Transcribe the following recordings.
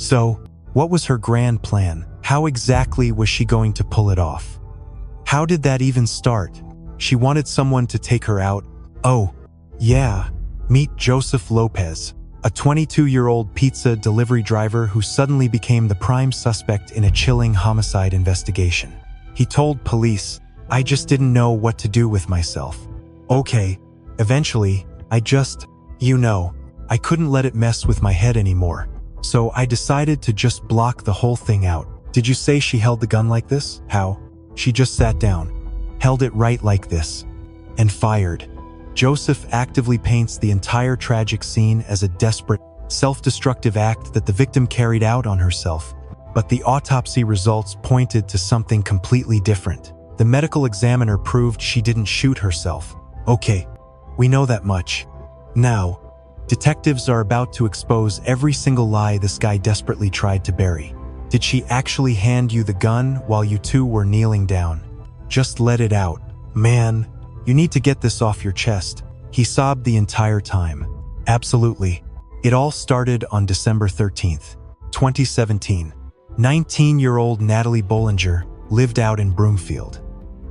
So, what was her grand plan? How exactly was she going to pull it off? How did that even start? She wanted someone to take her out. Oh, yeah, meet Joseph Lopez, a 22-year-old pizza delivery driver who suddenly became the prime suspect in a chilling homicide investigation. He told police, "I just didn't know what to do with myself. Okay, eventually, I couldn't let it mess with my head anymore. So I decided to just block the whole thing out." Did you say she held the gun like this? How? She just sat down, held it right like this, and fired. Joseph actively paints the entire tragic scene as a desperate, self-destructive act that the victim carried out on herself. But the autopsy results pointed to something completely different. The medical examiner proved she didn't shoot herself. Okay, we know that much. Now, detectives are about to expose every single lie this guy desperately tried to bury. Did she actually hand you the gun while you two were kneeling down? Just let it out. Man, you need to get this off your chest. He sobbed the entire time. Absolutely. It all started on December 13th, 2017. 19-year-old Natalie Bollinger lived out in Broomfield,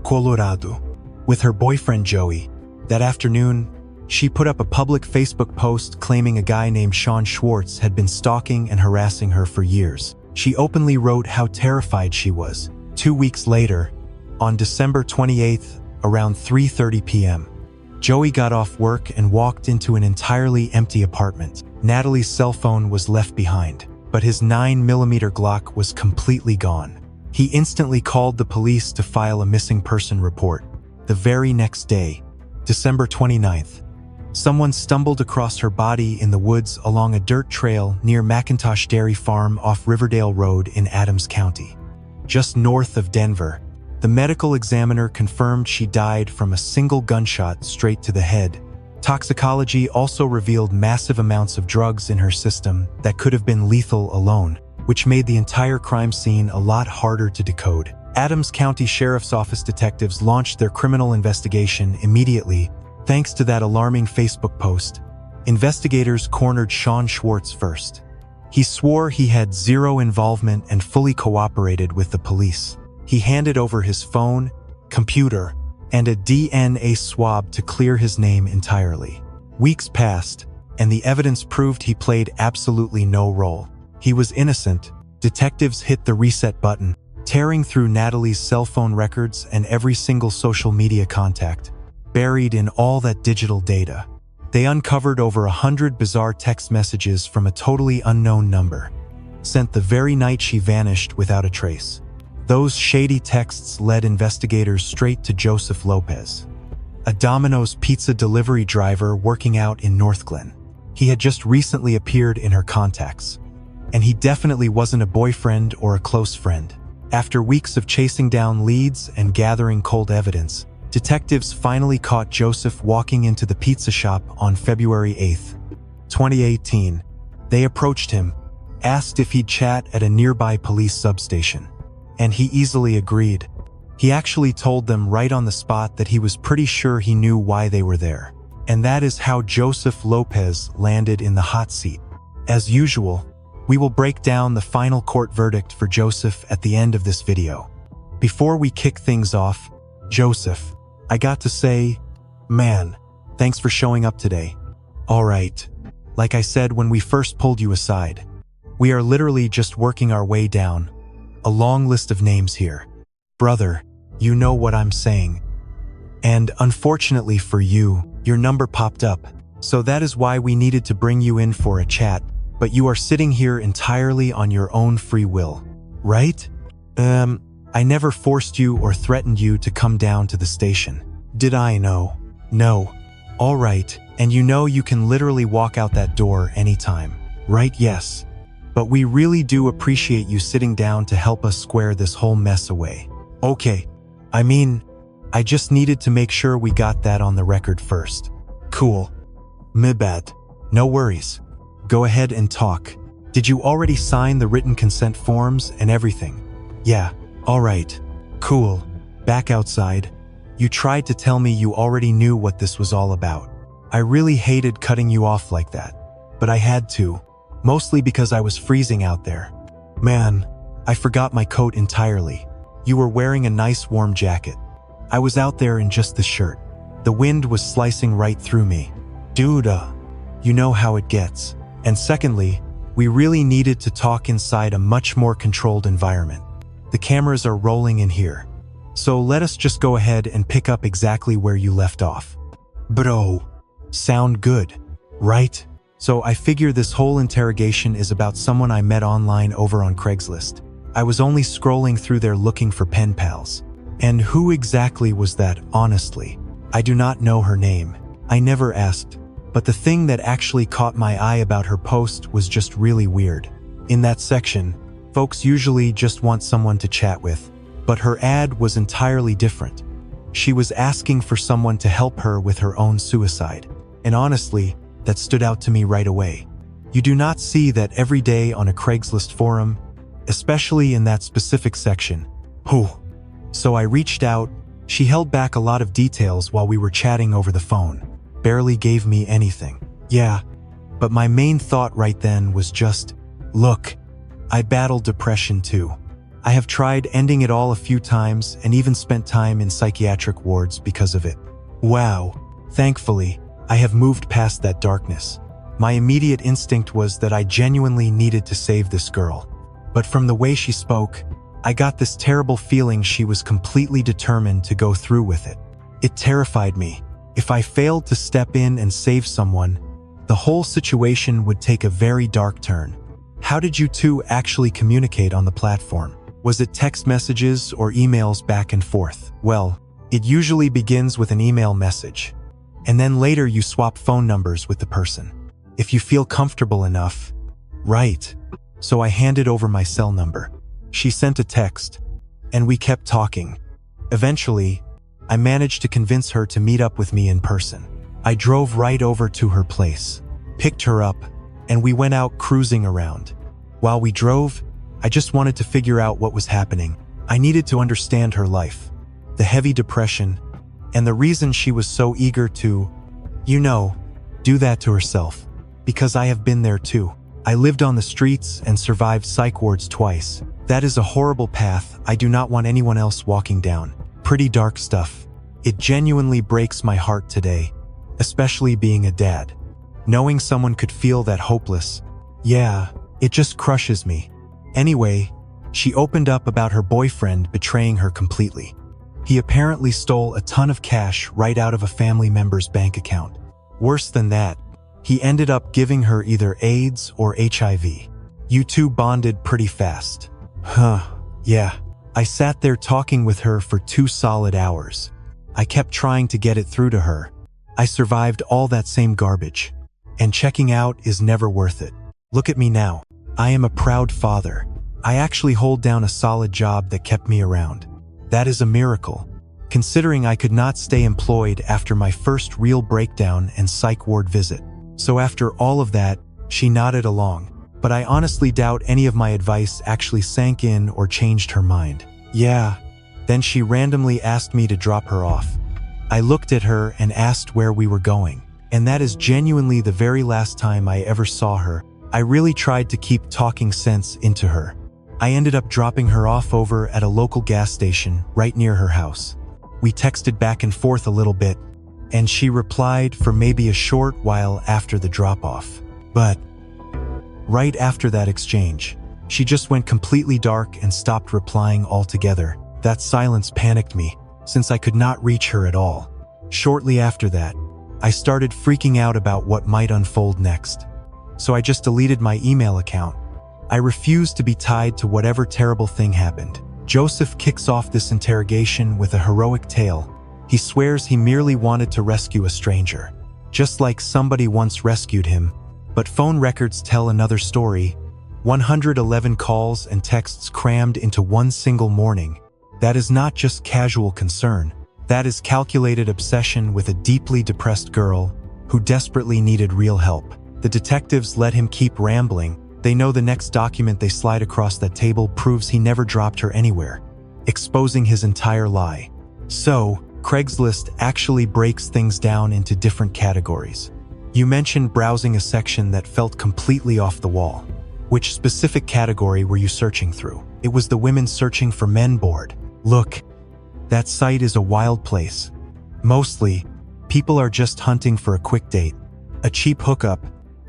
Colorado, with her boyfriend Joey. That afternoon, she put up a public Facebook post claiming a guy named Sean Schwartz had been stalking and harassing her for years. She openly wrote how terrified she was. 2 weeks later, on December 28th, around 3:30 p.m., Joey got off work and walked into an entirely empty apartment. Natalie's cell phone was left behind, but his 9mm Glock was completely gone. He instantly called the police to file a missing person report. The very next day, December 29th, someone stumbled across her body in the woods along a dirt trail near McIntosh Dairy Farm off Riverdale Road in Adams County, just north of Denver. The medical examiner confirmed she died from a single gunshot straight to the head. Toxicology also revealed massive amounts of drugs in her system that could have been lethal alone, which made the entire crime scene a lot harder to decode. Adams County Sheriff's Office detectives launched their criminal investigation immediately. Thanks to that alarming Facebook post, investigators cornered Sean Schwartz first. He swore he had zero involvement and fully cooperated with the police. He handed over his phone, computer, and a DNA swab to clear his name entirely. Weeks passed, and the evidence proved he played absolutely no role. He was innocent. Detectives hit the reset button, tearing through Natalie's cell phone records and every single social media contact. Buried in all that digital data, they uncovered over 100 bizarre text messages from a totally unknown number, sent the very night she vanished without a trace. Those shady texts led investigators straight to Joseph Lopez, a Domino's pizza delivery driver working out in Northglen. He had just recently appeared in her contacts, and he definitely wasn't a boyfriend or a close friend. After weeks of chasing down leads and gathering cold evidence, detectives finally caught Joseph walking into the pizza shop on February 8th, 2018. They approached him, asked if he'd chat at a nearby police substation, and he easily agreed. He actually told them right on the spot that he was pretty sure he knew why they were there. And that is how Joseph Lopez landed in the hot seat. As usual, we will break down the final court verdict for Joseph at the end of this video. Before we kick things off, Joseph, I got to say, man, thanks for showing up today. All right, like I said when we first pulled you aside, we are literally just working our way down a long list of names here. Brother, you know what I'm saying. And unfortunately for you, your number popped up. So that is why we needed to bring you in for a chat, but you are sitting here entirely on your own free will, right? I never forced you or threatened you to come down to the station. Did I? No. All right, and you know you can literally walk out that door anytime, right? Yes. But we really do appreciate you sitting down to help us square this whole mess away. Okay, I just needed to make sure we got that on the record first. Cool. My bad. No worries. Go ahead and talk. Did you already sign the written consent forms and everything? Yeah. All right. Cool. Back outside. You tried to tell me you already knew what this was all about. I really hated cutting you off like that, but I had to. Mostly because I was freezing out there. Man, I forgot my coat entirely. You were wearing a nice warm jacket. I was out there in just the shirt. The wind was slicing right through me. Dude, you know how it gets. And secondly, we really needed to talk inside a much more controlled environment. The cameras are rolling in here. So let us just go ahead and pick up exactly where you left off. Bro, sound good, right? So I figure this whole interrogation is about someone I met online over on Craigslist. I was only scrolling through there looking for pen pals. And who exactly was that, honestly? I do not know her name. I never asked. But the thing that actually caught my eye about her post was just really weird. In that section, folks usually just want someone to chat with. But her ad was entirely different. She was asking for someone to help her with her own suicide. And honestly, that stood out to me right away. You do not see that every day on a Craigslist forum, especially in that specific section. So I reached out. She held back a lot of details while we were chatting over the phone. Barely gave me anything. Yeah, but my main thought right then was just, look, I battled depression too. I have tried ending it all a few times and even spent time in psychiatric wards because of it. Wow, thankfully, I have moved past that darkness. My immediate instinct was that I genuinely needed to save this girl. But from the way she spoke, I got this terrible feeling she was completely determined to go through with it. It terrified me. If I failed to step in and save someone, the whole situation would take a very dark turn. How did you two actually communicate on the platform? Was it text messages or emails back and forth? Well, it usually begins with an email message, and then later you swap phone numbers with the person. If you feel comfortable enough. Right. So I handed over my cell number. She sent a text, and we kept talking. Eventually, I managed to convince her to meet up with me in person. I drove right over to her place, picked her up, and we went out cruising around. While we drove, I just wanted to figure out what was happening. I needed to understand her life, the heavy depression, and the reason she was so eager to, do that to herself. Because I have been there too. I lived on the streets and survived psych wards twice. That is a horrible path I do not want anyone else walking down. Pretty dark stuff. It genuinely breaks my heart today, especially being a dad. Knowing someone could feel that hopeless, it just crushes me. Anyway, she opened up about her boyfriend betraying her completely. He apparently stole a ton of cash right out of a family member's bank account. Worse than that, he ended up giving her either AIDS or HIV. You two bonded pretty fast. Yeah. I sat there talking with her for 2 solid hours. I kept trying to get it through to her. I survived all that same garbage. And checking out is never worth it. Look at me now. I am a proud father. I actually hold down a solid job that kept me around. That is a miracle, considering I could not stay employed after my first real breakdown and psych ward visit. So after all of that, she nodded along. But I honestly doubt any of my advice actually sank in or changed her mind. Yeah. Then she randomly asked me to drop her off. I looked at her and asked where we were going. And that is genuinely the very last time I ever saw her. I really tried to keep talking sense into her. I ended up dropping her off over at a local gas station right near her house. We texted back and forth a little bit, and she replied for maybe a short while after the drop-off. But right after that exchange, she just went completely dark and stopped replying altogether. That silence panicked me, since I could not reach her at all. Shortly after that, I started freaking out about what might unfold next. So I just deleted my email account. I refused to be tied to whatever terrible thing happened. Joseph kicks off this interrogation with a heroic tale. He swears he merely wanted to rescue a stranger, just like somebody once rescued him. But phone records tell another story. 111 calls and texts crammed into one single morning. That is not just casual concern. That is calculated obsession with a deeply depressed girl who desperately needed real help. The detectives let him keep rambling. They know the next document they slide across that table proves he never dropped her anywhere, exposing his entire lie. So, Craigslist actually breaks things down into different categories. You mentioned browsing a section that felt completely off the wall. Which specific category were you searching through? It was the women searching for men board. Look, that site is a wild place. Mostly, people are just hunting for a quick date, a cheap hookup,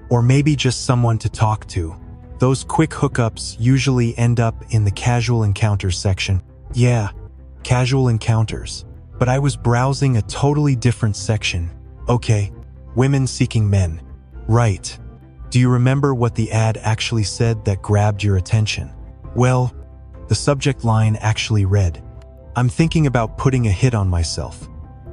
or maybe just someone to talk to. Those quick hookups usually end up in the casual encounters section. Yeah, casual encounters. But I was browsing a totally different section. Okay, women seeking men. Right. Do you remember what the ad actually said that grabbed your attention? Well, the subject line actually read, "I'm thinking about putting a hit on myself."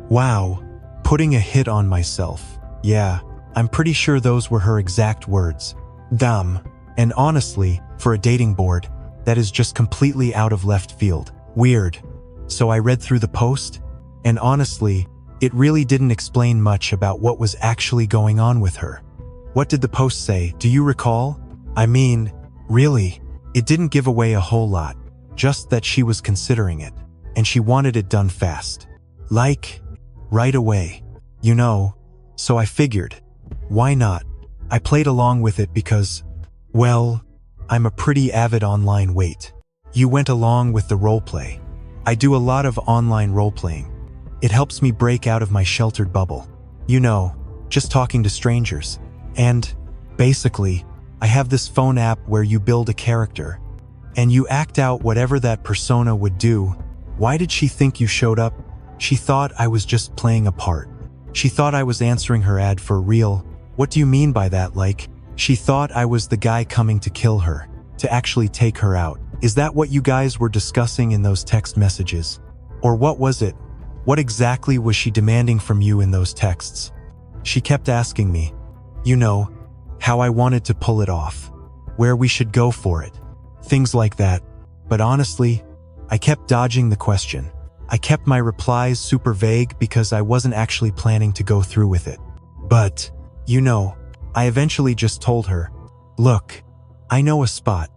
Wow, putting a hit on myself. Yeah, I'm pretty sure those were her exact words. Dumb. And honestly, for a dating board, that is just completely out of left field. Weird. So I read through the post, and honestly, it really didn't explain much about what was actually going on with her. What did the post say? Do you recall? I mean, really, it didn't give away a whole lot, just that she was considering it, and she wanted it done fast. Like, right away. You know, so I figured, why not? I played along with it because, well, I'm a pretty avid online wait. You went along with the roleplay. I do a lot of online roleplaying. It helps me break out of my sheltered bubble. You know, just talking to strangers. And, basically, I have this phone app where you build a character, and you act out whatever that persona would do. Why did she think you showed up? She thought I was just playing a part. She thought I was answering her ad for real. What do you mean by that? Like, she thought I was the guy coming to kill her, to actually take her out. Is that what you guys were discussing in those text messages? Or what was it? What exactly was she demanding from you in those texts? She kept asking me, you know, how I wanted to pull it off, where we should go for it, things like that. But honestly, I kept dodging the question. I kept my replies super vague because I wasn't actually planning to go through with it. But, you know, I eventually just told her, look, I know a spot,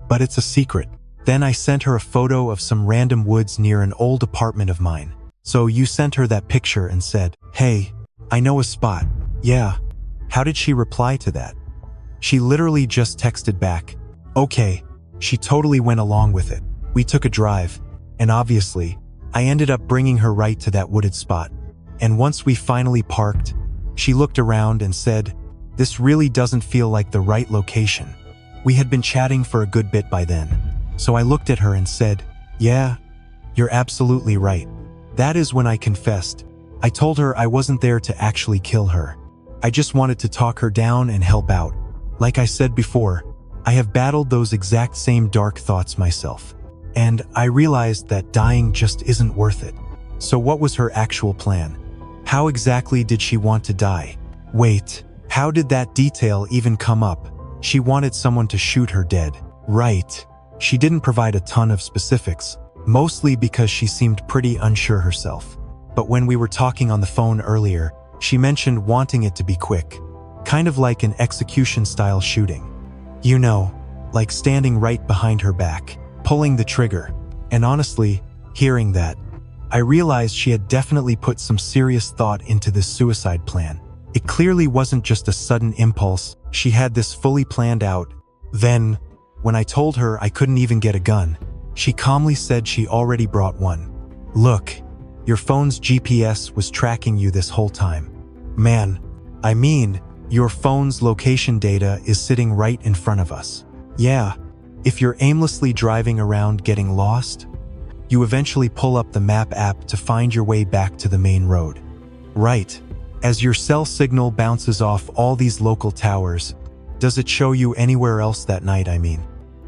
but it's a secret. Then I sent her a photo of some random woods near an old apartment of mine. So you sent her that picture and said, hey, I know a spot. Yeah. How did she reply to that? She literally just texted back, okay. She totally went along with it. We took a drive, and obviously, I ended up bringing her right to that wooded spot. And once we finally parked, she looked around and said, this really doesn't feel like the right location. We had been chatting for a good bit by then. So I looked at her and said, yeah, you're absolutely right. That is when I confessed. I told her I wasn't there to actually kill her. I just wanted to talk her down and help out. Like I said before, I have battled those exact same dark thoughts myself. And I realized that dying just isn't worth it. So what was her actual plan? How exactly did she want to die? Wait, how did that detail even come up? She wanted someone to shoot her dead. Right. She didn't provide a ton of specifics, mostly because she seemed pretty unsure herself. But when we were talking on the phone earlier, she mentioned wanting it to be quick, kind of like an execution-style shooting. You know, like standing right behind her back, pulling the trigger. And honestly, hearing that, I realized she had definitely put some serious thought into this suicide plan. It clearly wasn't just a sudden impulse. She had this fully planned out. Then, when I told her I couldn't even get a gun, she calmly said she already brought one. Look, your phone's GPS was tracking you this whole time. Man, I mean, your phone's location data is sitting right in front of us. Yeah, if you're aimlessly driving around getting lost, you eventually pull up the map app to find your way back to the main road. Right. As your cell signal bounces off all these local towers, does it show you anywhere else that night, I mean?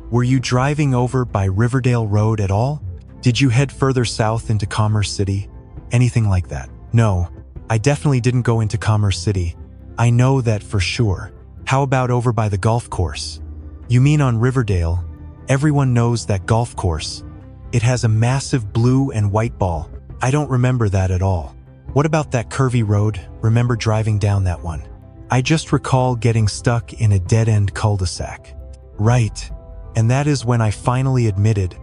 Were you driving over by Riverdale Road at all? Did you head further south into Commerce City? Anything like that? No, I definitely didn't go into Commerce City. I know that for sure. How about over by the golf course? You mean on Riverdale? Everyone knows that golf course. It has a massive blue and white ball. I don't remember that at all. What about that curvy road? Remember driving down that one? I just recall getting stuck in a dead-end cul-de-sac. Right. And that is when I finally admitted,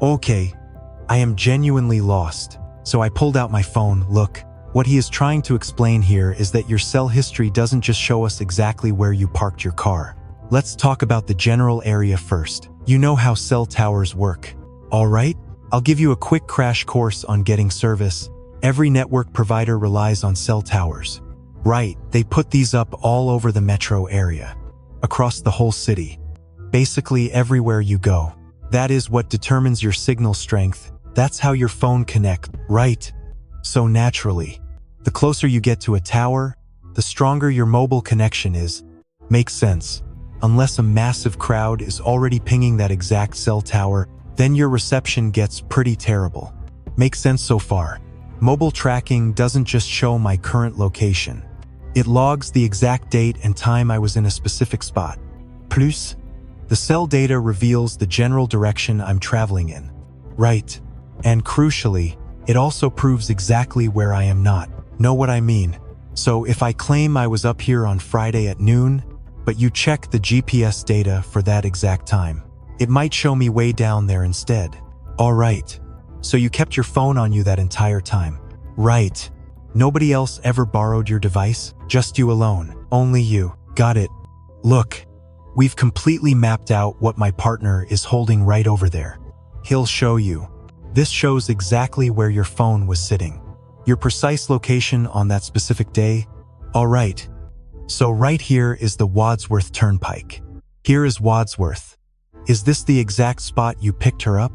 okay, I am genuinely lost. So I pulled out my phone. Look, What he is trying to explain here is that your cell history doesn't just show us exactly where you parked your car. Let's talk about the general area first. You know how cell towers work. All right? I'll give you a quick crash course on getting service. Every network provider relies on cell towers. Right, they put these up all over the metro area, across the whole city, basically everywhere you go. That is what determines your signal strength. That's how your phone connects, right? So naturally, the closer you get to a tower, the stronger your mobile connection is. Makes sense. Unless a massive crowd is already pinging that exact cell tower, then your reception gets pretty terrible. Makes sense so far. Mobile tracking doesn't just show my current location. It logs the exact date and time I was in a specific spot. Plus, the cell data reveals the general direction I'm traveling in. Right. And crucially, it also proves exactly where I am not. Know what I mean? So if I claim I was up here on Friday at noon, but you check the GPS data for that exact time, it might show me way down there instead. All right. So you kept your phone on you that entire time. Right. Nobody else ever borrowed your device? Just you alone. Only you. Got it. Look, we've completely mapped out what my partner is holding right over there. He'll show you. This shows exactly where your phone was sitting. Your precise location on that specific day. All right. So right here is the Wadsworth Turnpike. Here is Wadsworth. Is this the exact spot you picked her up?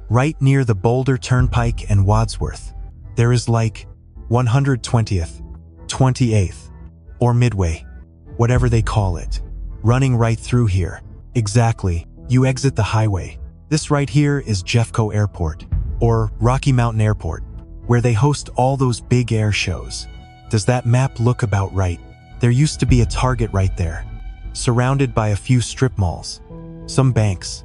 Right near the Boulder Turnpike and Wadsworth. There is like 120th, 28th, or Midway, whatever they call it, running right through here. Exactly. You exit the highway. This right here is Jeffco Airport, or Rocky Mountain Airport, where they host all those big air shows. Does that map look about right? There used to be a Target right there, surrounded by a few strip malls, some banks,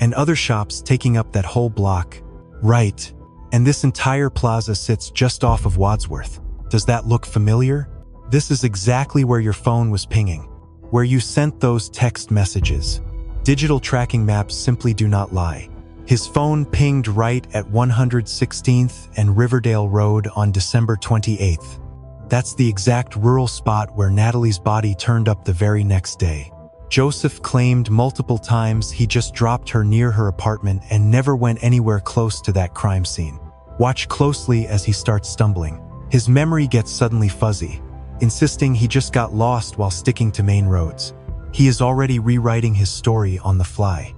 and other shops taking up that whole block. Right. And this entire plaza sits just off of Wadsworth. Does that look familiar? This is exactly where your phone was pinging, where you sent those text messages. Digital tracking maps simply do not lie. His phone pinged right at 116th and Riverdale Road on December 28th. That's the exact rural spot where Natalie's body turned up the very next day. Joseph claimed multiple times he just dropped her near her apartment and never went anywhere close to that crime scene. Watch closely as he starts stumbling. His memory gets suddenly fuzzy, insisting he just got lost while sticking to main roads. He is already rewriting his story on the fly.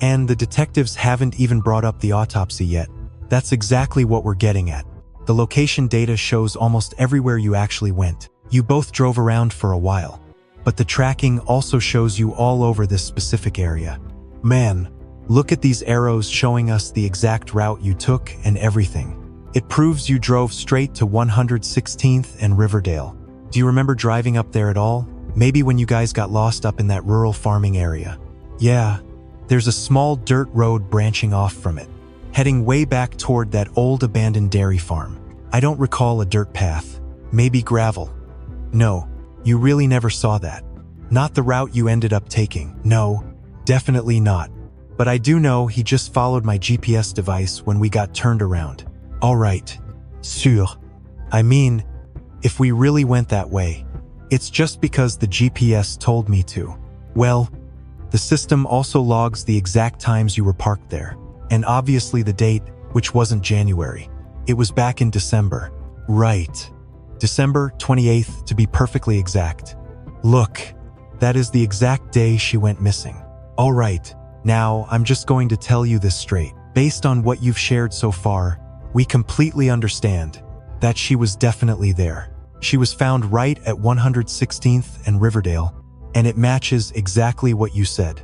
And the detectives haven't even brought up the autopsy yet. That's exactly what we're getting at. The location data shows almost everywhere you actually went. You both drove around for a while. But the tracking also shows you all over this specific area. Man, look at these arrows showing us the exact route you took and everything. It proves you drove straight to 116th and Riverdale. Do you remember driving up there at all? Maybe when you guys got lost up in that rural farming area. Yeah, there's a small dirt road branching off from it, heading way back toward that old abandoned dairy farm. I don't recall a dirt path. Maybe gravel. No. You really never saw that. Not the route you ended up taking. No, definitely not. But I do know he just followed my GPS device when we got turned around. All right. Sûr. I mean, if we really went that way, it's just because the GPS told me to. Well, the system also logs the exact times you were parked there, and obviously the date, which wasn't January. It was back in December. Right. December 28th, to be perfectly exact. Look, that is the exact day she went missing. All right, now I'm just going to tell you this straight. Based on what you've shared so far, we completely understand that she was definitely there. She was found right at 116th and Riverdale, and it matches exactly what you said.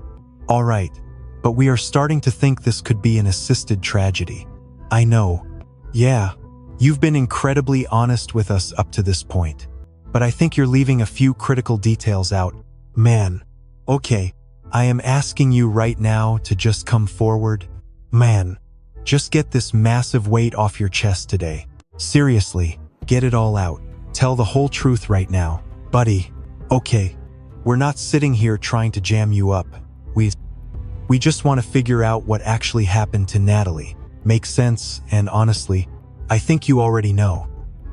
All right, but we are starting to think this could be an assisted tragedy. I know. Yeah. You've been incredibly honest with us up to this point, but I think you're leaving a few critical details out. Man. Okay, I am asking you right now to just come forward. Man, just get this massive weight off your chest today. Seriously, get it all out. Tell the whole truth right now. Buddy, okay, we're not sitting here trying to jam you up. We just want to figure out what actually happened to Natalie. Makes sense, and honestly, I think you already know.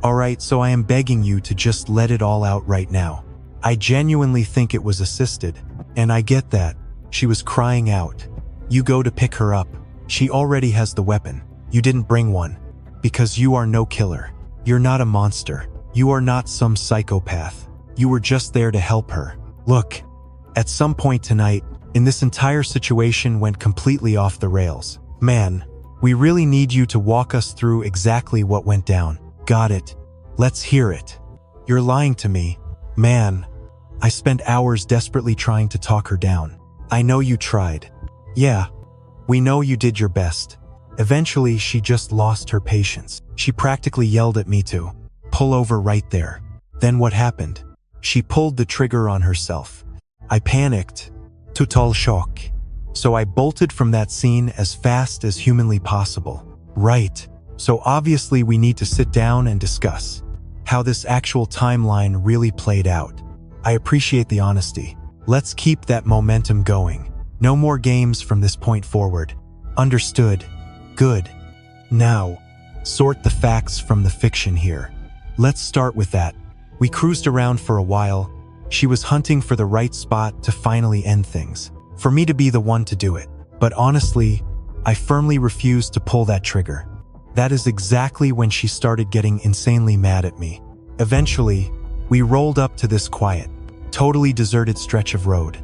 Alright, so I am begging you to just let it all out right now. I genuinely think it was assisted. And I get that. She was crying out. You go to pick her up. She already has the weapon. You didn't bring one. Because you are no killer. You're not a monster. You are not some psychopath. You were just there to help her. Look, at some point tonight, this entire situation went completely off the rails. Man, we really need you to walk us through exactly what went down. Got it. Let's hear it. You're lying to me. Man, I spent hours desperately trying to talk her down. I know you tried. Yeah, we know you did your best. Eventually, she just lost her patience. She practically yelled at me to pull over right there. Then what happened? She pulled the trigger on herself. I panicked. Total shock. So I bolted from that scene as fast as humanly possible. Right. So obviously we need to sit down and discuss how this actual timeline really played out. I appreciate the honesty. Let's keep that momentum going. No more games from this point forward. Understood. Good. Now, sort the facts from the fiction here. Let's start with that. We cruised around for a while. She was hunting for the right spot to finally end things. For me to be the one to do it. But honestly, I firmly refused to pull that trigger. That is exactly when she started getting insanely mad at me. Eventually, we rolled up to this quiet, totally deserted stretch of road.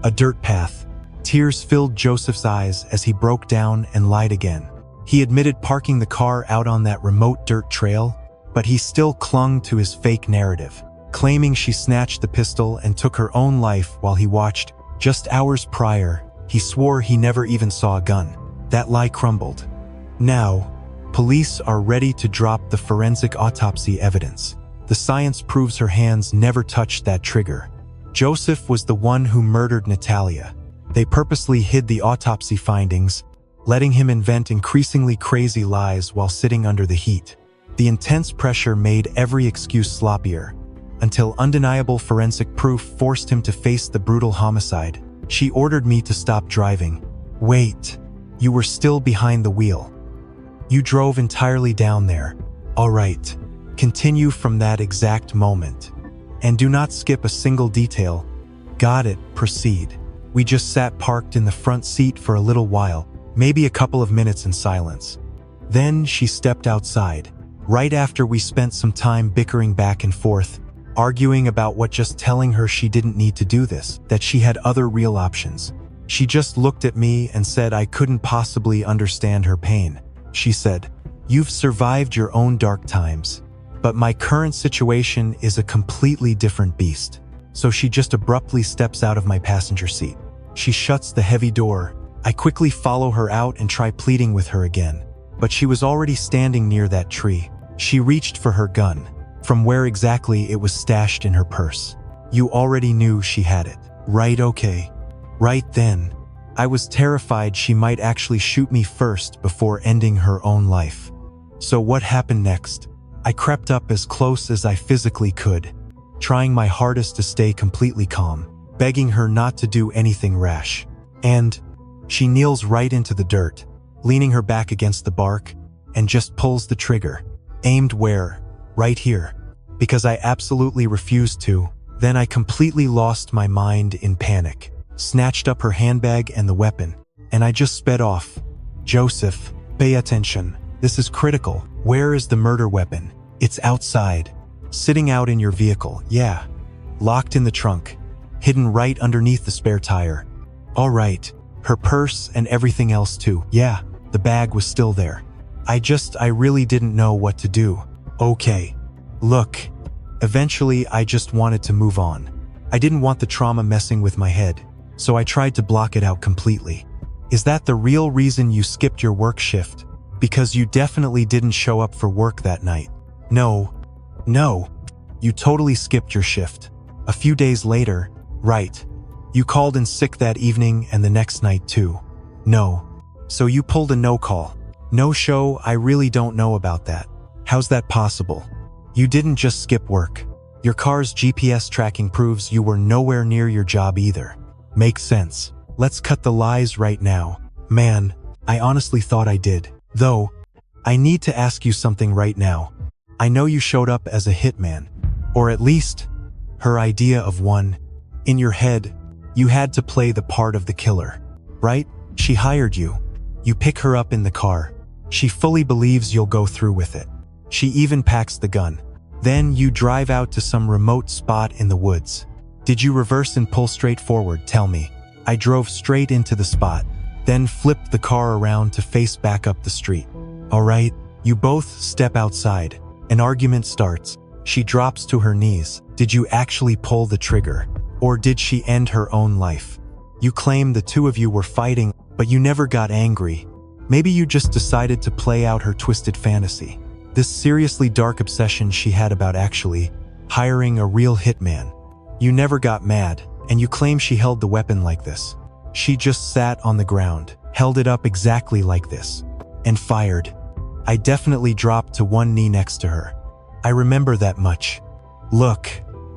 A dirt path. Tears filled Joseph's eyes as he broke down and lied again. He admitted parking the car out on that remote dirt trail, but he still clung to his fake narrative, claiming she snatched the pistol and took her own life while he watched. Just hours prior, he swore he never even saw a gun. That lie crumbled. Now, police are ready to drop the forensic autopsy evidence. The science proves her hands never touched that trigger. Joseph was the one who murdered Natalia. They purposely hid the autopsy findings, letting him invent increasingly crazy lies while sitting under the heat. The intense pressure made every excuse sloppier, until undeniable forensic proof forced him to face the brutal homicide. She ordered me to stop driving. Wait, you were still behind the wheel. You drove entirely down there. All right, continue from that exact moment. And do not skip a single detail. Got it, proceed. We just sat parked in the front seat for a little while, maybe a couple of minutes in silence. Then she stepped outside. Right after we spent some time bickering back and forth, arguing about what, just telling her she didn't need to do this, that she had other real options. She just looked at me and said I couldn't possibly understand her pain. She said, "You've survived your own dark times, but my current situation is a completely different beast." So she just abruptly steps out of my passenger seat. She shuts the heavy door. I quickly follow her out and try pleading with her again, but she was already standing near that tree. She reached for her gun, from where exactly it was stashed in her purse. You already knew she had it, right? Okay. Right then, I was terrified she might actually shoot me first before ending her own life. So what happened next? I crept up as close as I physically could, trying my hardest to stay completely calm, begging her not to do anything rash. And she kneels right into the dirt, leaning her back against the bark, and just pulls the trigger. Aimed where? Right here. Because I absolutely refused to. Then I completely lost my mind in panic, snatched up her handbag and the weapon, and I just sped off. Joseph, pay attention. This is critical. Where is the murder weapon? It's outside. Sitting out in your vehicle, yeah. Locked in the trunk. Hidden right underneath the spare tire. All right. Her purse and everything else too. Yeah, the bag was still there. I really didn't know what to do. Okay. Look, eventually I just wanted to move on. I didn't want the trauma messing with my head, so I tried to block it out completely. Is that the real reason you skipped your work shift? Because you definitely didn't show up for work that night. No, you totally skipped your shift. A few days later, right. You called in sick that evening and the next night too. No. So you pulled a no-call. No-show, I really don't know about that. How's that possible? You didn't just skip work. Your car's GPS tracking proves you were nowhere near your job either. Makes sense. Let's cut the lies right now. Man, I honestly thought I did. Though, I need to ask you something right now. I know you showed up as a hitman, or at least her idea of one. In your head, you had to play the part of the killer, right? She hired you. You pick her up in the car. She fully believes you'll go through with it. She even packs the gun. Then you drive out to some remote spot in the woods. Did you reverse and pull straight forward? Tell me. I drove straight into the spot, then flipped the car around to face back up the street. All right, you both step outside. An argument starts. She drops to her knees. Did you actually pull the trigger? Or did she end her own life? You claim the two of you were fighting, but you never got angry. Maybe you just decided to play out her twisted fantasy. This seriously dark obsession she had about actually hiring a real hitman. You never got mad, and you claim she held the weapon like this. She just sat on the ground, held it up exactly like this, and fired. I definitely dropped to one knee next to her. I remember that much. Look,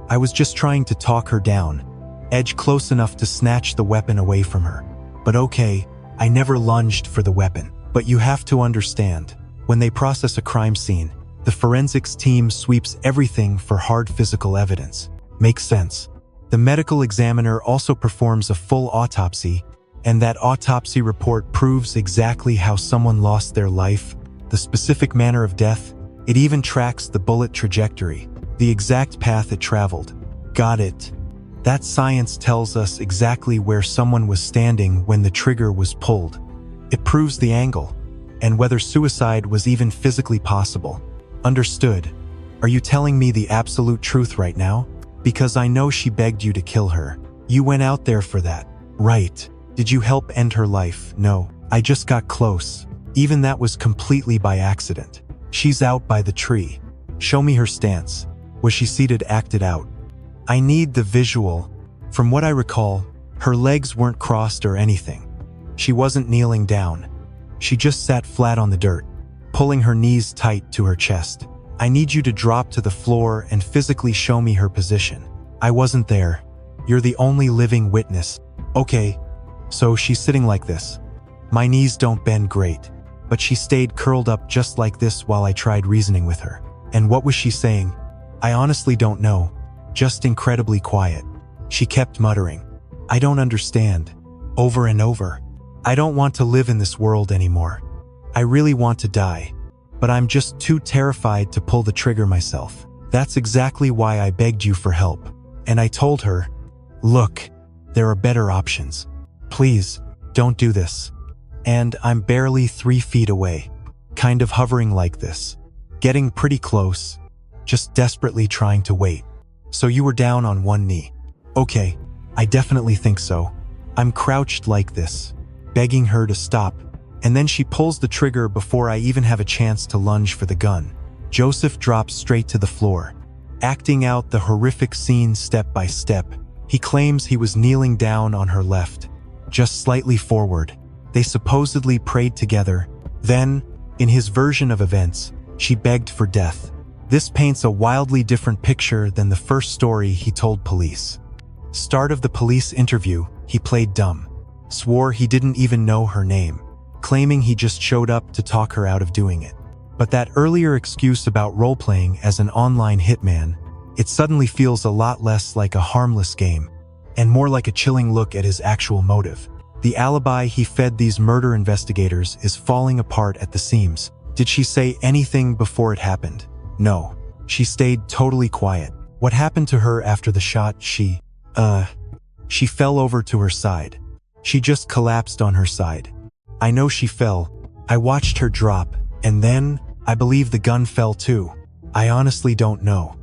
I was just trying to talk her down, edge close enough to snatch the weapon away from her. But okay, I never lunged for the weapon. But you have to understand, when they process a crime scene, the forensics team sweeps everything for hard physical evidence. Makes sense. The medical examiner also performs a full autopsy, and that autopsy report proves exactly how someone lost their life, the specific manner of death. It even tracks the bullet trajectory, the exact path it traveled. Got it. That science tells us exactly where someone was standing when the trigger was pulled. It proves the angle, and whether suicide was even physically possible. Understood. Are you telling me the absolute truth right now? Because I know she begged you to kill her. You went out there for that, right? Did you help end her life? No, I just got close. Even that was completely by accident. She's out by the tree. Show me her stance. Was she seated, acted out? I need the visual. From what I recall, her legs weren't crossed or anything. She wasn't kneeling down. She just sat flat on the dirt, pulling her knees tight to her chest. I need you to drop to the floor and physically show me her position. I wasn't there. You're the only living witness. Okay, so she's sitting like this. My knees don't bend great, but she stayed curled up just like this while I tried reasoning with her. And what was she saying? I honestly don't know. Just incredibly quiet. She kept muttering, I don't understand. Over and over. I don't want to live in this world anymore. I really want to die, but I'm just too terrified to pull the trigger myself. That's exactly why I begged you for help. And I told her, look, there are better options. Please, don't do this. And I'm barely 3 feet away, kind of hovering like this, getting pretty close, just desperately trying to wait. So you were down on one knee. Okay, I definitely think so. I'm crouched like this, begging her to stop, and then she pulls the trigger before I even have a chance to lunge for the gun. Joseph drops straight to the floor, acting out the horrific scene step by step. He claims he was kneeling down on her left, just slightly forward. They supposedly prayed together. Then, in his version of events, she begged for death. This paints a wildly different picture than the first story he told police. Start of the police interview, he played dumb. Swore he didn't even know her name, claiming he just showed up to talk her out of doing it. But that earlier excuse about role-playing as an online hitman, it suddenly feels a lot less like a harmless game, and more like a chilling look at his actual motive. The alibi he fed these murder investigators is falling apart at the seams. Did she say anything before it happened? No. She stayed totally quiet. What happened to her after the shot? She fell over to her side. She just collapsed on her side. I know she fell. I watched her drop, and then, I believe the gun fell too. I honestly don't know.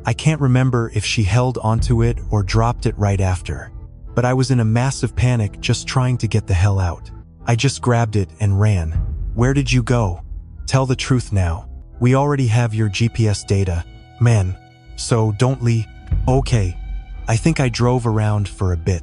I can't remember if she held onto it or dropped it right after. But I was in a massive panic just trying to get the hell out. I just grabbed it and ran. Where did you go? Tell the truth now. We already have your GPS data, man. So don't leave. Okay. I think I drove around for a bit.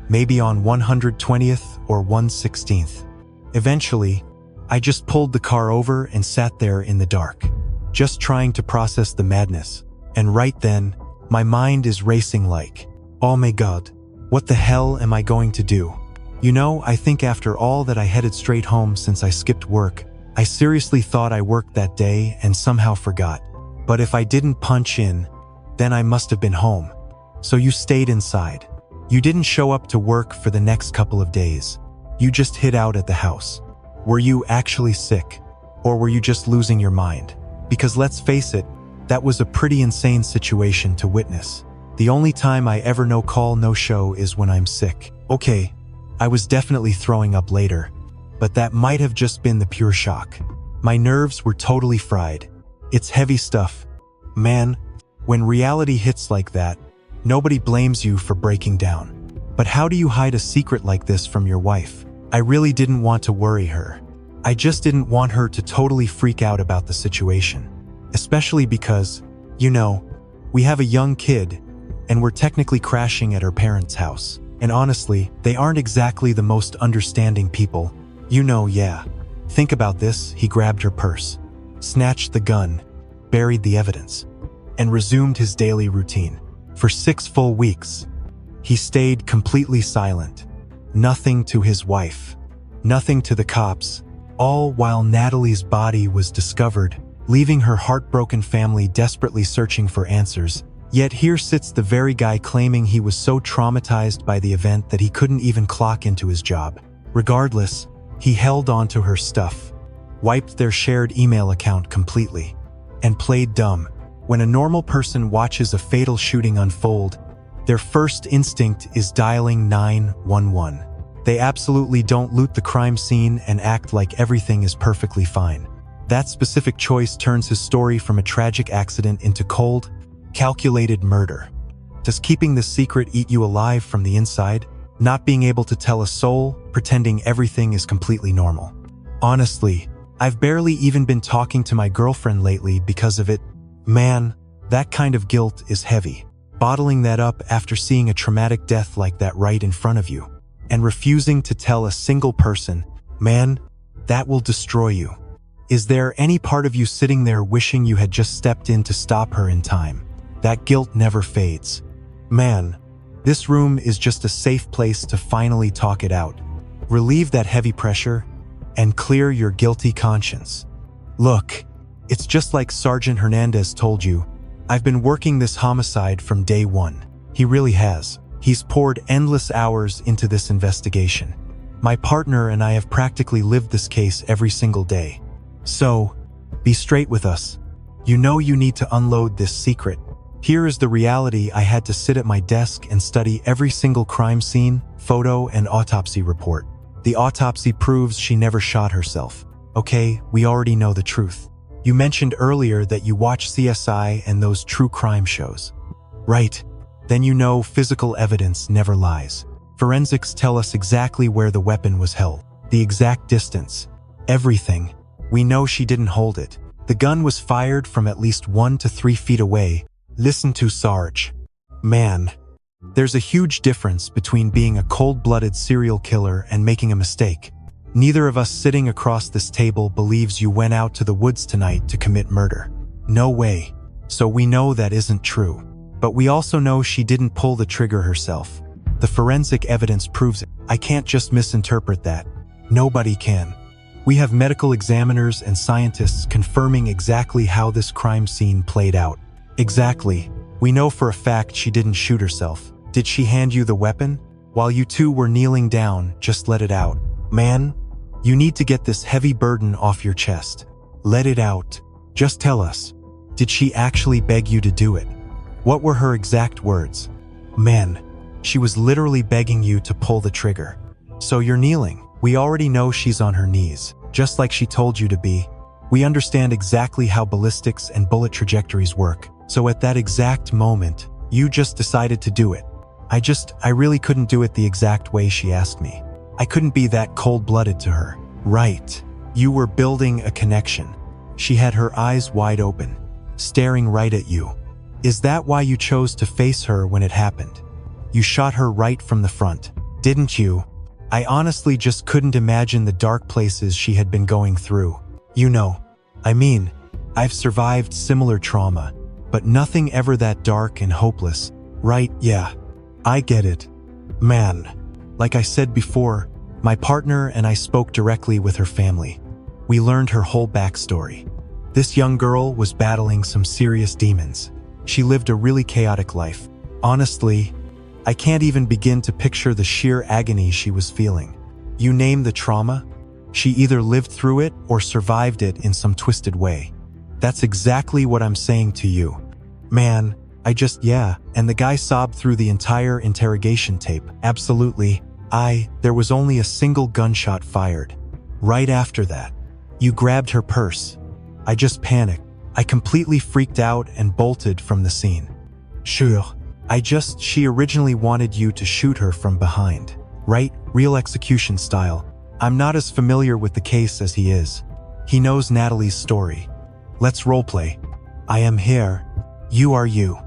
Maybe on 120th or 116th. Eventually, I just pulled the car over and sat there in the dark, just trying to process the madness. And right then, my mind is racing like, oh my God, what the hell am I going to do? You know, I think after all that I headed straight home since I skipped work. I seriously thought I worked that day and somehow forgot. But if I didn't punch in, then I must have been home. So you stayed inside. You didn't show up to work for the next couple of days. You just hid out at the house. Were you actually sick? Or were you just losing your mind? Because let's face it, that was a pretty insane situation to witness. The only time I ever no call, no show is when I'm sick. Okay, I was definitely throwing up later, but that might have just been the pure shock. My nerves were totally fried. It's heavy stuff. Man, when reality hits like that, nobody blames you for breaking down. But how do you hide a secret like this from your wife? I really didn't want to worry her. I just didn't want her to totally freak out about the situation. Especially because, we have a young kid, and we're technically crashing at her parents' house. And honestly, they aren't exactly the most understanding people. Yeah. Think about this. He grabbed her purse, snatched the gun, buried the evidence, and resumed his daily routine. For 6 full weeks, he stayed completely silent. Nothing to his wife, nothing to the cops, all while Natalie's body was discovered, leaving her heartbroken family desperately searching for answers. Yet here sits the very guy claiming he was so traumatized by the event that he couldn't even clock into his job. Regardless, he held on to her stuff, wiped their shared email account completely, and played dumb. When a normal person watches a fatal shooting unfold, their first instinct is dialing 911. They absolutely don't loot the crime scene and act like everything is perfectly fine. That specific choice turns his story from a tragic accident into cold, calculated murder. Does keeping the secret eat you alive from the inside? Not being able to tell a soul, pretending everything is completely normal. Honestly, I've barely even been talking to my girlfriend lately because of it. Man, that kind of guilt is heavy. Bottling that up after seeing a traumatic death like that right in front of you, and refusing to tell a single person, man, that will destroy you. Is there any part of you sitting there wishing you had just stepped in to stop her in time? That guilt never fades. Man, this room is just a safe place to finally talk it out, relieve that heavy pressure, and clear your guilty conscience. Look, it's just like Sergeant Hernandez told you. I've been working this homicide from day one. He really has. He's poured endless hours into this investigation. My partner and I have practically lived this case every single day. So, be straight with us. You need to unload this secret. Here is the reality. I had to sit at my desk and study every single crime scene, photo, and autopsy report. The autopsy proves she never shot herself. Okay, we already know the truth. You mentioned earlier that you watch CSI and those true crime shows. Right. Then physical evidence never lies. Forensics tell us exactly where the weapon was held, the exact distance, everything. We know she didn't hold it. The gun was fired from at least 1 to 3 feet away. Listen to Sarge. Man, there's a huge difference between being a cold-blooded serial killer and making a mistake. Neither of us sitting across this table believes you went out to the woods tonight to commit murder. No way. So we know that isn't true. But we also know she didn't pull the trigger herself. The forensic evidence proves it. I can't just misinterpret that. Nobody can. We have medical examiners and scientists confirming exactly how this crime scene played out. Exactly. We know for a fact she didn't shoot herself. Did she hand you the weapon? While you two were kneeling down, just let it out. Man, you need to get this heavy burden off your chest. Let it out. Just tell us. Did she actually beg you to do it? What were her exact words? Man, she was literally begging you to pull the trigger. So you're kneeling. We already know she's on her knees, just like she told you to be. We understand exactly how ballistics and bullet trajectories work. So at that exact moment, you just decided to do it. I really couldn't do it the exact way she asked me. I couldn't be that cold-blooded to her. Right. You were building a connection. She had her eyes wide open, staring right at you. Is that why you chose to face her when it happened? You shot her right from the front, didn't you? I honestly just couldn't imagine the dark places she had been going through. I've survived similar trauma, but nothing ever that dark and hopeless. Right, yeah. I get it. Man, like I said before, my partner and I spoke directly with her family. We learned her whole backstory. This young girl was battling some serious demons. She lived a really chaotic life. Honestly, I can't even begin to picture the sheer agony she was feeling. You name the trauma, she either lived through it or survived it in some twisted way. That's exactly what I'm saying to you. Man, and the guy sobbed through the entire interrogation tape. Absolutely. There was only a single gunshot fired. Right after that, you grabbed her purse. I just panicked. I completely freaked out and bolted from the scene. Sure. She originally wanted you to shoot her from behind. Right? Real execution style. I'm not as familiar with the case as he is. He knows Natalie's story. Let's roleplay. I am here. You are you.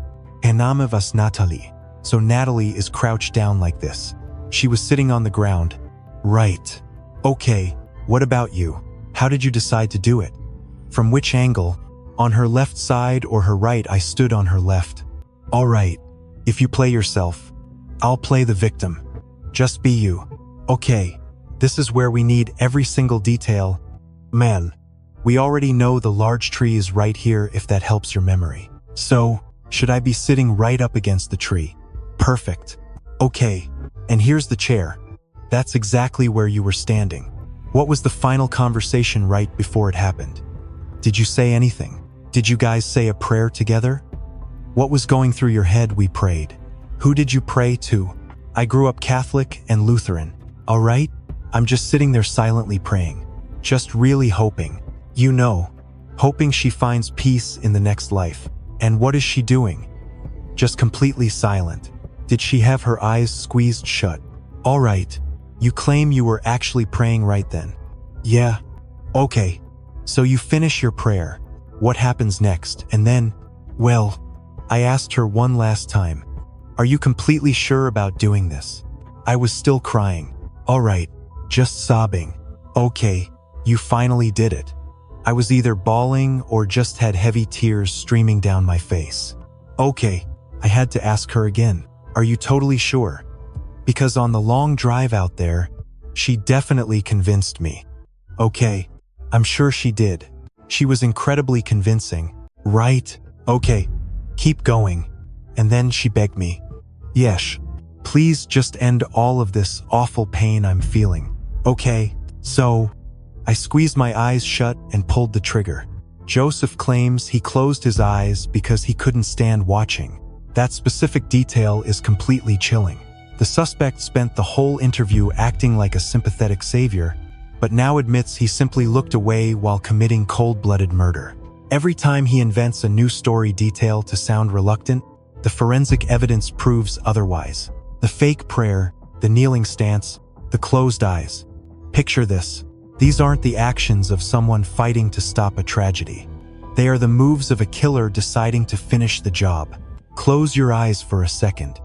And name of us Natalie. So Natalie is crouched down like this. She was sitting on the ground. Right. Okay, what about you? How did you decide to do it? From which angle? On her left side or her right? I stood on her left. All right. If you play yourself, I'll play the victim. Just be you. Okay. This is where we need every single detail. Man, we already know the large tree is right here if that helps your memory. So, should I be sitting right up against the tree? Perfect. Okay, and here's the chair. That's exactly where you were standing. What was the final conversation right before it happened? Did you say anything? Did you guys say a prayer together? What was going through your head? We prayed. Who did you pray to? I grew up Catholic and Lutheran. All right? I'm just sitting there silently praying. Just really hoping. Hoping she finds peace in the next life. And what is she doing? Just completely silent. Did she have her eyes squeezed shut? All right. You claim you were actually praying right then. Yeah. Okay. So you finish your prayer. What happens next? And then, well, I asked her one last time. Are you completely sure about doing this? I was still crying. All right. Just sobbing. Okay. You finally did it. I was either bawling or just had heavy tears streaming down my face. Okay. I had to ask her again. Are you totally sure? Because on the long drive out there, she definitely convinced me. Okay. I'm sure she did. She was incredibly convincing. Right? Okay. Keep going. And then she begged me. Yes. Please just end all of this awful pain I'm feeling. Okay. So, I squeezed my eyes shut and pulled the trigger. Joseph claims he closed his eyes because he couldn't stand watching. That specific detail is completely chilling. The suspect spent the whole interview acting like a sympathetic savior, but now admits he simply looked away while committing cold-blooded murder. Every time he invents a new story detail to sound reluctant, the forensic evidence proves otherwise. The fake prayer, the kneeling stance, the closed eyes. Picture this. These aren't the actions of someone fighting to stop a tragedy. They are the moves of a killer deciding to finish the job. Close your eyes for a second.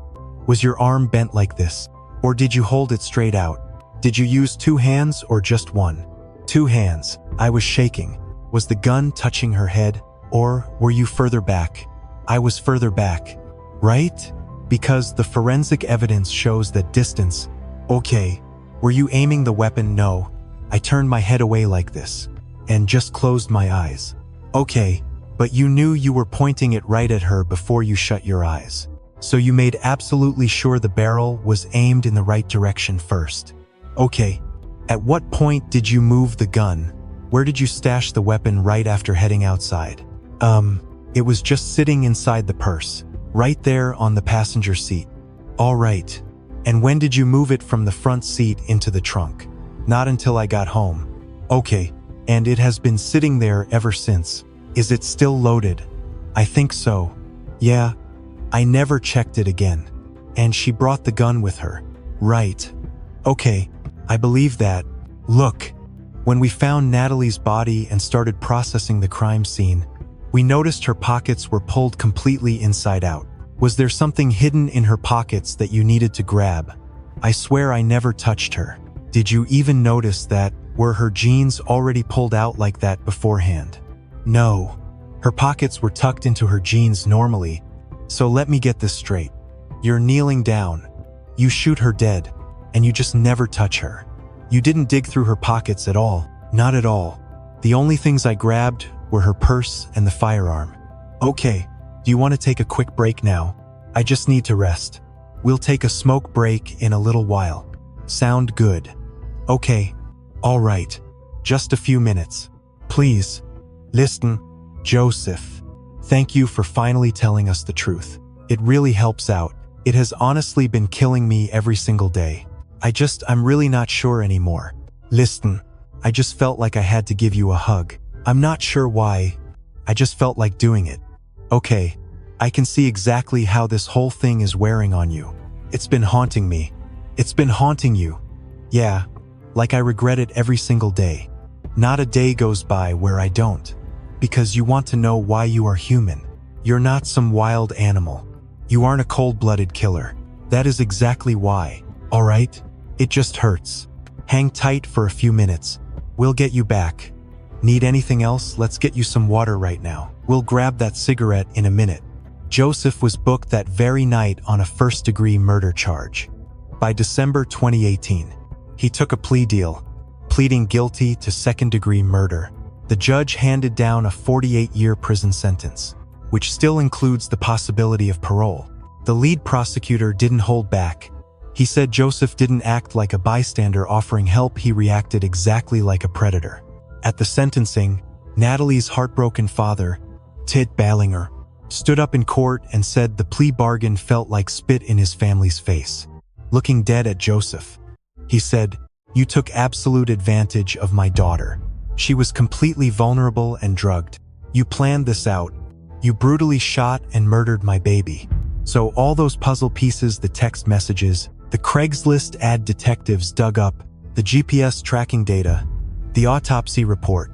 Was your arm bent like this? Or did you hold it straight out? Did you use 2 hands or just 1? 2 hands. I was shaking. Was the gun touching her head? Or were you further back? I was further back. Right? Because the forensic evidence shows that distance. Okay. Were you aiming the weapon? No. I turned my head away like this. And just closed my eyes. Okay. But you knew you were pointing it right at her before you shut your eyes. So you made absolutely sure the barrel was aimed in the right direction first. Okay. At what point did you move the gun? Where did you stash the weapon right after heading outside? It was just sitting inside the purse. Right there on the passenger seat. All right. And when did you move it from the front seat into the trunk? Not until I got home. Okay. And it has been sitting there ever since. Is it still loaded? I think so. Yeah. I never checked it again. And she brought the gun with her. Right. Okay. I believe that. Look. When we found Natalie's body and started processing the crime scene, we noticed her pockets were pulled completely inside out. Was there something hidden in her pockets that you needed to grab? I swear I never touched her. Did you even notice that? Were her jeans already pulled out like that beforehand? No. Her pockets were tucked into her jeans normally. So let me get this straight. You're kneeling down. You shoot her dead. And you just never touch her. You didn't dig through her pockets at all. Not at all. The only things I grabbed were her purse and the firearm. "Okay, do you want to take a quick break now? I just need to rest. We'll take a smoke break in a little while. Sound good?" "Okay. All right. Just a few minutes. Please. Listen, Joseph. Thank you for finally telling us the truth. It really helps out. It has honestly been killing me every single day. I'm really not sure anymore. Listen, I just felt like I had to give you a hug. I'm not sure why. I just felt like doing it. Okay, I can see exactly how this whole thing is wearing on you. It's been haunting me. It's been haunting you. Yeah, like I regret it every single day. Not a day goes by where I don't. Because you want to know why you are human. You're not some wild animal. You aren't a cold-blooded killer. That is exactly why. All right? It just hurts. Hang tight for a few minutes. We'll get you back. Need anything else? Let's get you some water right now. We'll grab that cigarette in a minute." Joseph was booked that very night on a first-degree murder charge. By December 2018, he took a plea deal, pleading guilty to second-degree murder. The judge handed down a 48-year prison sentence, which still includes the possibility of parole. The lead prosecutor didn't hold back. He said Joseph didn't act like a bystander offering help, he reacted exactly like a predator. At the sentencing, Natalie's heartbroken father, Tit Bollinger, stood up in court and said the plea bargain felt like spit in his family's face. Looking dead at Joseph, he said, "You took absolute advantage of my daughter. She was completely vulnerable and drugged. You planned this out. You brutally shot and murdered my baby." So all those puzzle pieces, the text messages, the Craigslist ad detectives dug up, the GPS tracking data, the autopsy report,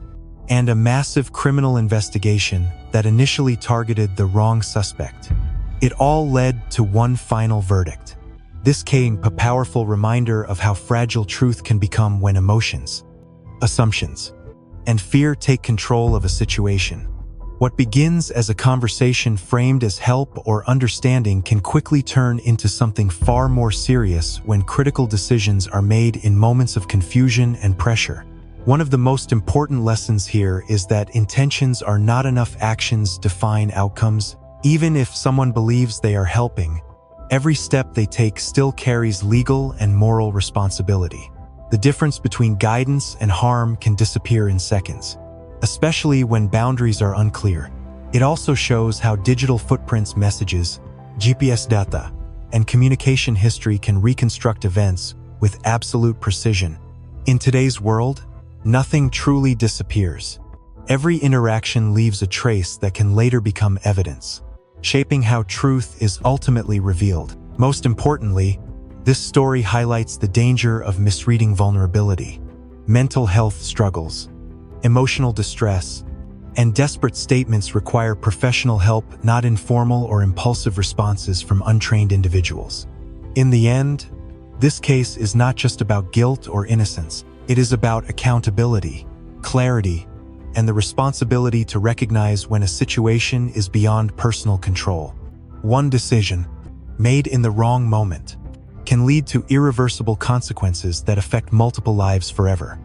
and a massive criminal investigation that initially targeted the wrong suspect. It all led to one final verdict. This came a powerful reminder of how fragile truth can become when emotions, assumptions, and fear take control of a situation. What begins as a conversation framed as help or understanding can quickly turn into something far more serious when critical decisions are made in moments of confusion and pressure. One of the most important lessons here is that intentions are not enough. Actions define outcomes. Even if someone believes they are helping, every step they take still carries legal and moral responsibility. The difference between guidance and harm can disappear in seconds, especially when boundaries are unclear. It also shows how digital footprints, messages, GPS data, and communication history can reconstruct events with absolute precision. In today's world, nothing truly disappears. Every interaction leaves a trace that can later become evidence, shaping how truth is ultimately revealed. Most importantly, this story highlights the danger of misreading vulnerability, mental health struggles, emotional distress, and desperate statements require professional help, not informal or impulsive responses from untrained individuals. In the end, this case is not just about guilt or innocence. It is about accountability, clarity, and the responsibility to recognize when a situation is beyond personal control. One decision, made in the wrong moment, can lead to irreversible consequences that affect multiple lives forever.